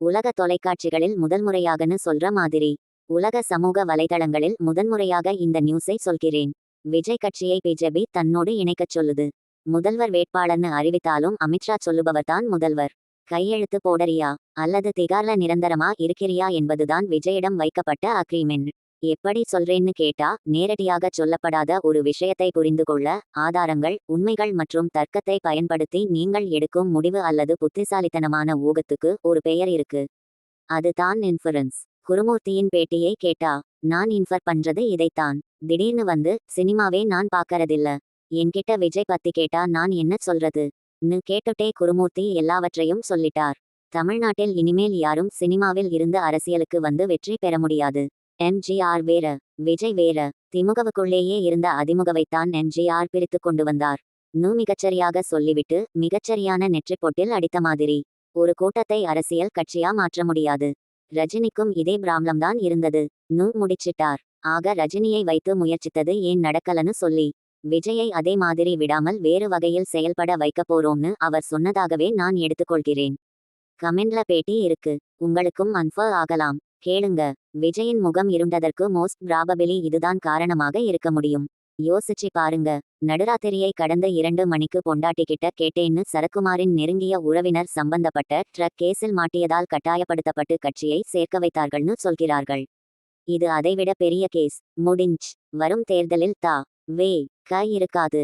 உலக தொலைக்காட்சிகளில் முதல்முறையாகன்னு சொல்ற மாதிரி. உலக சமூக வலைதளங்களில் முதன்முறையாக இந்த நியூஸை சொல்கிறேன். விஜய் கட்சியை பிஜேபி தன்னோடு இணைக்கச் சொல்லுது. முதல்வர் வேட்பாளர்னு அறிவித்தாலும் அமித்ஷா சொல்லுபவர்தான் முதல்வர். கையெழுத்து போடறியா அல்லது திகார்ல நிரந்தரமா இருக்கிறியா என்பதுதான் விஜயிடம் வைக்கப்பட்ட அக்ரிமெண்ட். எப்படி சொல்றேன்னு கேட்டா, நேரடியாக சொல்லப்படாத ஒரு விஷயத்தை புரிந்து கொள்ள ஆதாரங்கள், உண்மைகள் மற்றும் தர்க்கத்தை பயன்படுத்தி நீங்கள் எடுக்கும் முடிவு அல்லது புத்திசாலித்தனமான ஊகத்துக்கு ஒரு பெயர் இருக்கு. அது தான் இன்ஃபரன்ஸ். குருமூர்த்தியின் பேட்டியை கேட்டா, நான் இன்ஃபர் பண்றது இதைத்தான். திடீர்னு வந்து சினிமாவே நான் பார்க்கறதில்ல, என்கிட்ட விஜய் பத்தி கேட்டா நான் என்ன சொல்றது ன்னு கேட்டுட்டே குருமூர்த்தி எல்லாவற்றையும் சொல்லிட்டார். தமிழ்நாட்டில் இனிமேல் யாரும் சினிமாவில் இருந்து அரசியலுக்கு வந்து வெற்றி பெற முடியாது. எம்ஜிஆர் வேற, விஜய் வேற. திமுகவுக்குள்ளேயே இருந்த அதிமுகவைத்தான் எம்ஜிஆர் பிரித்து கொண்டு வந்தார். மிகச்சரியாக சொல்லிவிட்டு மிகச்சரியான நெற்றிப்பொட்டில் அடித்த மாதிரி. ஒரு கூட்டத்தை அரசியல் கட்சியா மாற்ற முடியாது. ரஜினிக்கும் இதே பிராப்ளம்தான் இருந்தது. முடிச்சிட்டார். ஆக ரஜினியை வைத்து முயற்சித்தது ஏன் நடக்கலன்னு சொல்லி விஜயை அதே மாதிரி விடாமல் வேறு வகையில் செயல்பட வைக்க போறோம்னு அவர் சொன்னதாகவே நான் எடுத்துக்கொள்கிறேன். கமெண்ட்ல பேட்டி இருக்கு, உங்களுக்கும் அன்ஃபர் ஆகலாம், கேளுங்க. விஜயின் முகம் இருண்டதற்கு மோஸ்ட் ப்ராபபிலி இதுதான் காரணமாக இருக்க முடியும். யோசிச்சு பாருங்க. நடுராத்திரியை கடந்த 2 மணிக்கு பொண்டாட்டிக்கிட்ட கேட்டேன்னு சரத்குமாரின் நெருங்கிய உறவினர் சம்பந்தப்பட்ட ட்ரக் கேஸில் மாட்டியதால் கட்டாயப்படுத்தப்பட்டு கட்சியை சேர்க்க வைத்தார்கள்னு சொல்கிறார்கள். இது அதைவிட பெரிய கேஸ். முடிஞ்ச். வரும் தேர்தலில் வே க இருக்காது.